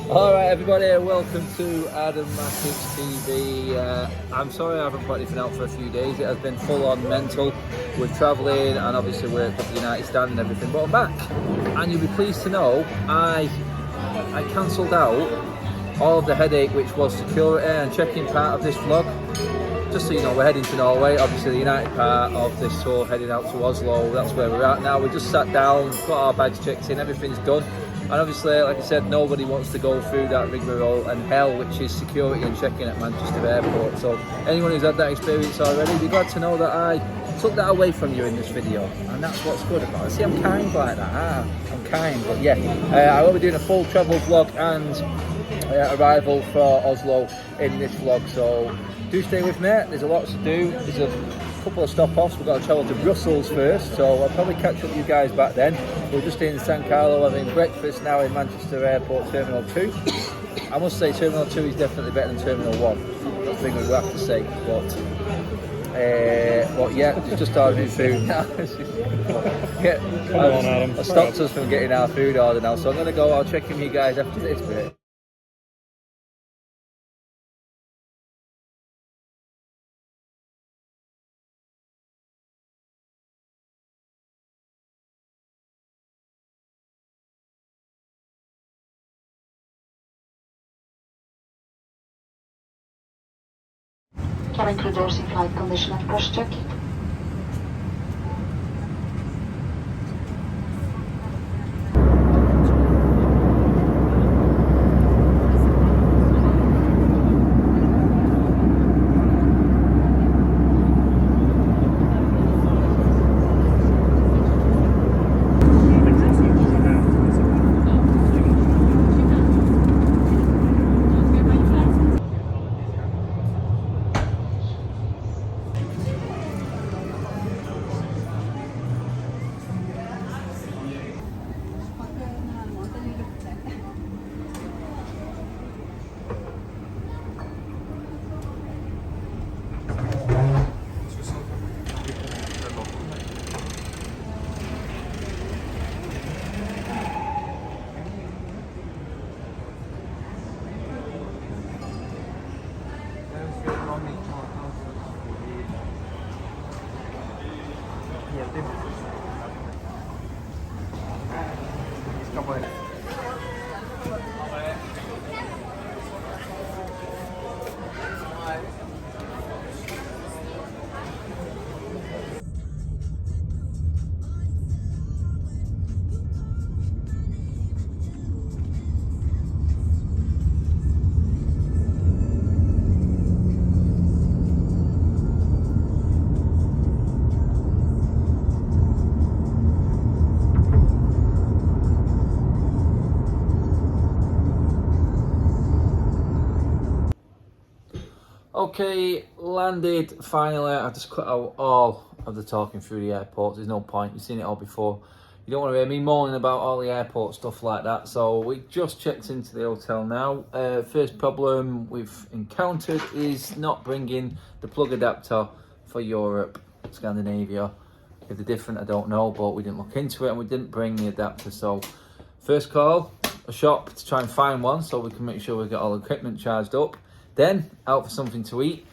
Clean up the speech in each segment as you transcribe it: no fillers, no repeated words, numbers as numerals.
Alright everybody, welcome to Adam Matic TV. I'm sorry I haven't put anything out for a few days. It has been full on mental with travelling and obviously work with the United Stand and everything, but I'm back and you'll be pleased to know I cancelled out all of the headache which was security and check-in part of this vlog. Just so you know, we're heading to Norway, obviously the United part of this tour, heading out to Oslo. That's where we're at now. We just sat down, got our bags checked in, everything's done. And obviously, like I said, nobody wants to go through that rigmarole and hell, which is security and check-in at Manchester Airport. So anyone who's had that experience already, be glad to know that I took that away from you in this video. And that's what's good about it. See, I'm kind like that. I'm kind, but yeah. I will be doing a full travel vlog and arrival for Oslo in this vlog. So do stay with me. There's a lot to do. There's a couple of stop-offs. We've got to travel to Brussels first, so I'll probably catch up with you guys back then. We're just in San Carlo having breakfast now in Manchester Airport Terminal 2. I must say Terminal 2 is definitely better than Terminal 1. That's the thing we have to say, but yeah, it's just ordering food now. Come on, Adam. I stopped us from getting our food order now, so I'm going to go. I'll check in with you guys after this bit. Cabin crew doors in flight condition and pressure check. Okay, landed finally. I've just cut out all of the talking through the airport. There's no point. You've seen it all before. You don't want to hear me moaning about all the airport stuff like that. So we just checked into the hotel now. First problem we've encountered is not bringing the plug adapter for Europe, Scandinavia. If they're different, I don't know, but we didn't look into it and we didn't bring the adapter. So first call, a shop to try and find one so we can make sure we get all the equipment charged up. Then out for something to eat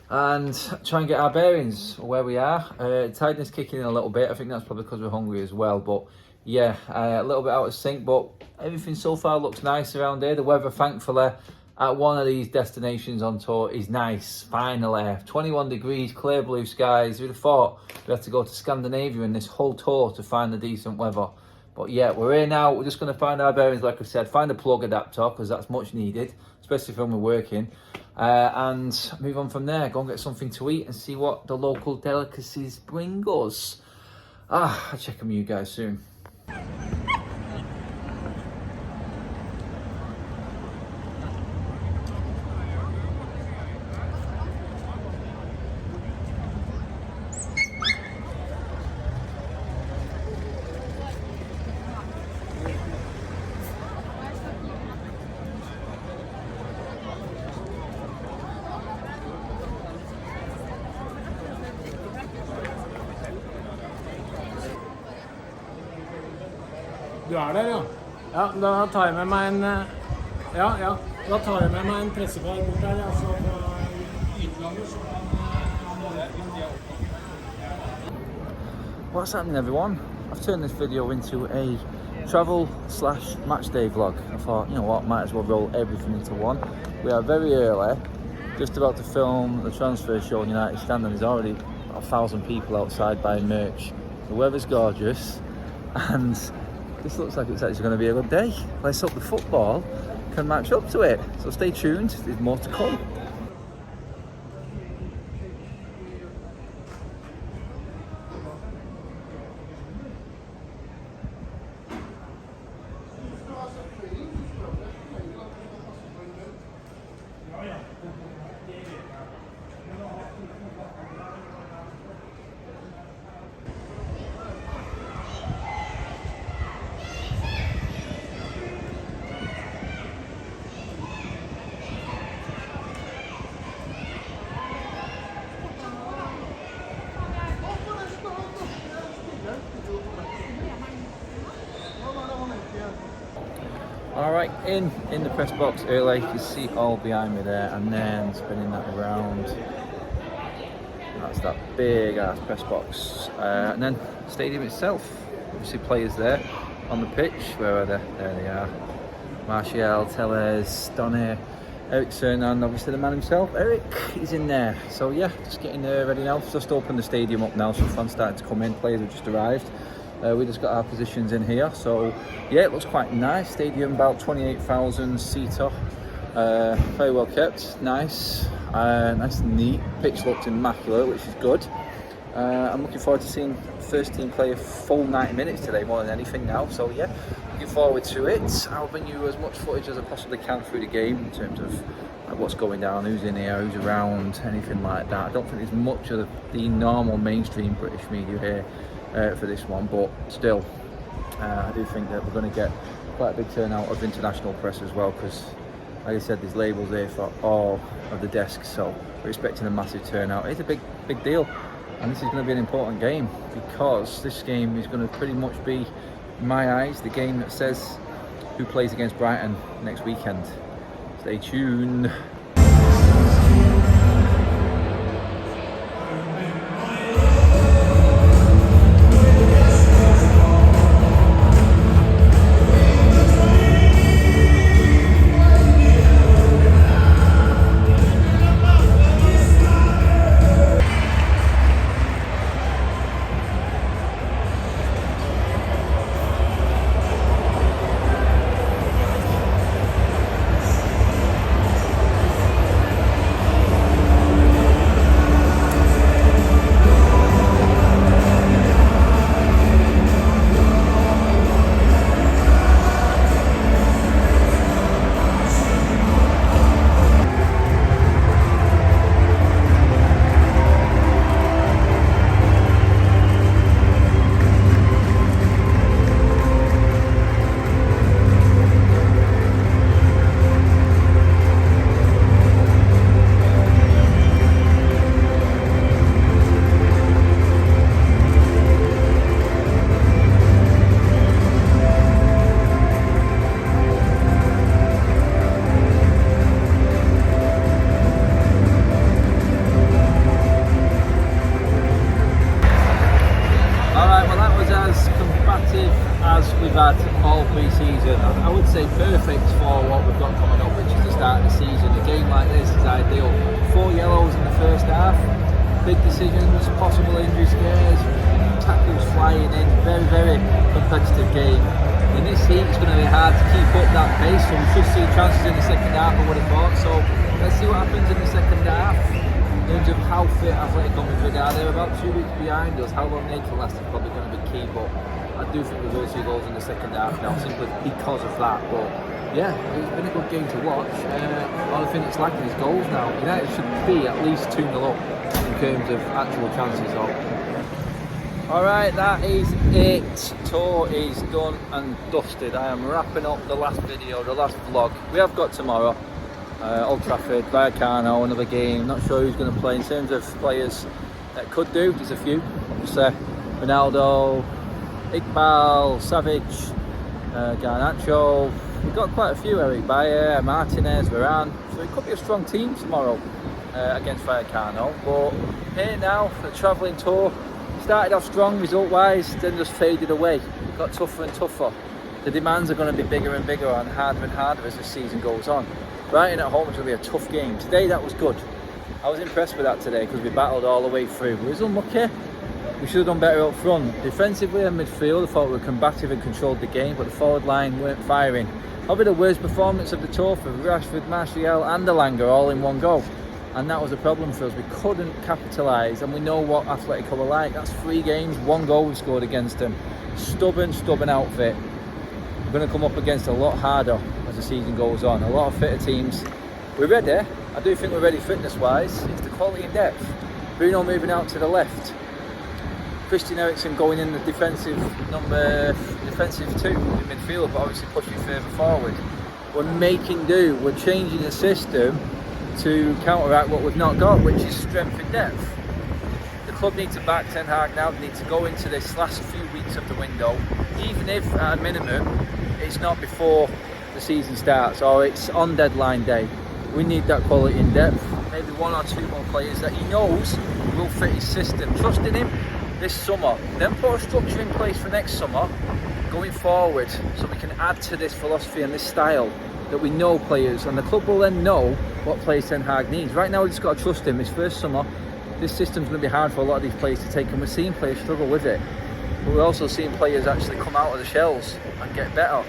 and try and get our bearings where we are. Tiredness kicking in a little bit. I think that's probably because we're hungry as well. But yeah, a little bit out of sync. But everything so far looks nice around here. The weather, thankfully, at one of these destinations on tour is nice. Finally, 21 degrees, clear blue skies. Who'd have thought we had to go to Scandinavia in this whole tour to find the decent weather? But yeah, we're here now. We're just going to find our bearings, like I said. Find a plug adapter because that's much needed, especially when we're working. And move on from there. Go and get something to eat and see what the local delicacies bring us. I'll check on you guys soon. Du der, ja? Ja, da tar jeg med meg en ja. Da tar jeg med meg en pressekar bort der, altså fra utlandet, så kan han holde viktige What's happening, everyone? I've turned this video into a travel/matchday vlog. I thought, you know what, might as well roll everything into one. We are very early, just about to film the transfer show in United Stand, and there's already 1,000 people outside buying merch. The weather's gorgeous, and this looks like it's actually going to be a good day. Let's hope the football can match up to it. So stay tuned, there's more to come. Alright, in the press box early, you can see all behind me there, and then spinning that around. That's that big ass press box. And then stadium itself, obviously players there on the pitch. Where are they? There they are. Martial, Tellez, Donny, Ericsson, and obviously the man himself, Eric, is in there. So yeah, just getting ready now. Just opened the stadium up now, so fans starting to come in. Players have just arrived. We just got our positions in here, so yeah, it looks quite nice. Stadium about 28,000 seater, very well kept, nice, nice and neat. Pitch looked immaculate, which is good. I'm looking forward to seeing first team play a full 90 minutes today, more than anything now. So yeah, looking forward to it. I'll bring you as much footage as I possibly can through the game in terms of what's going down, who's in here, who's around, anything like that. I don't think there's much of the normal mainstream British media here for this one, but still I do think that we're going to get quite a big turnout of international press as well, because like I said, there's labels there for all of the desks, so we're expecting a massive turnout. It's a big deal, and this is going to be an important game, because this game is going to pretty much be, in my eyes, the game that says who plays against Brighton next weekend. Stay tuned. All pre-season, I would say perfect for what we've got coming up, which is the start of the season. A game like this is ideal. 4 yellows in the first half, big decisions, possible injury scares, tackles flying in, very competitive game. In this heat, it's going to be hard to keep up that pace, so we should see chances in the second half, I would have thought. So let's see what happens in the second half. In terms of how fit Atletico Madrid are, they're about 2 weeks behind us. How long they can last is probably going to be key, but I do think we will see goals in the second half now, simply because of that. But yeah, it's been a good game to watch. The only thing that's lacking is goals now. United should be at least 2-0 up in terms of actual chances. Alright, that is it. Tour is done and dusted. I am wrapping up the last video, the last vlog. We have got tomorrow, Old Trafford, Vallecano, another game. Not sure who's going to play. In terms of players that could do, there's a few. Obviously, Ronaldo, Iqbal, Savage, Garnacho. We've got quite a few, Eric Bayer, Martinez, Varane. So it could be a strong team tomorrow against Vallecano. But here now, for the travelling tour, started off strong result-wise, then just faded away. It got tougher and tougher. The demands are going to be bigger and bigger and harder as the season goes on. Brighton at home is going to be a tough game. Today that was good. I was impressed with that today because we battled all the way through. We was unlucky. We should have done better up front. Defensively and midfield, I thought we were combative and controlled the game, but the forward line weren't firing. Probably the worst performance of the tour for Rashford, Martial and Elanga all in one go. And that was a problem for us. We couldn't capitalise, and we know what Atletico are like. That's 3 games, 1 goal we scored against them. Stubborn outfit. We're going to come up against a lot harder as the season goes on. A lot of fitter teams. We're ready. I do think we're ready fitness-wise. It's the quality and depth. Bruno moving out to the left. Christian Eriksen going in the defensive 2 in midfield, but obviously pushing further forward. We're making do. We're changing the system to counteract what we've not got, which is strength and depth. The club need to back Ten Hag now. They need to go into this last few weeks of the window, even if at a minimum it's not before the season starts or it's on deadline day. We need that quality and depth. Maybe 1 or 2 more players that he knows will fit his system. Trust in him this summer. Then put a structure in place for next summer going forward, so we can add to this philosophy and this style that we know players, and the club will then know what players Ten Hag needs. Right now we just got to trust him. His first summer, this system's going to be hard for a lot of these players to take, and we're seeing players struggle with it, but we're also seeing players actually come out of the shells and get better.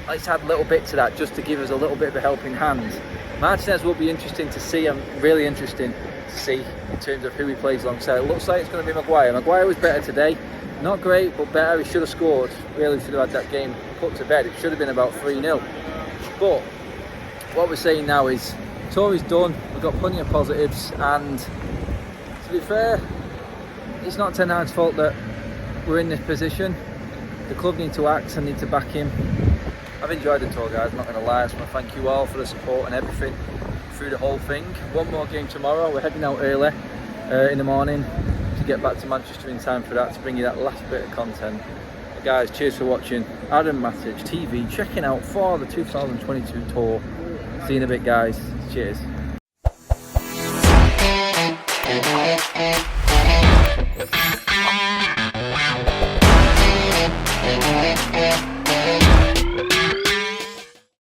Let's add a little bit to that just to give us a little bit of a helping hand. Martinez will be interesting to see. I'm really interesting to see in terms of who he plays alongside. It looks like it's going to be Maguire. Maguire was better today. Not great, but better. He should have scored. Really should have had that game put to bed. It should have been about 3-0. But what we're saying now is tour is done. We've got plenty of positives, and to be fair, it's not Ten Hag's fault that we're in this position. The club need to act and need to back him. I've enjoyed the tour, guys, I'm not going to lie. I just want to thank you all for the support and everything through the whole thing. 1 more game tomorrow. We're heading out early in the morning to get back to Manchester in time for that, to bring you that last bit of content. Guys, cheers for watching. Adam Matic TV checking out for the 2022 tour. See you in a bit, guys. Cheers.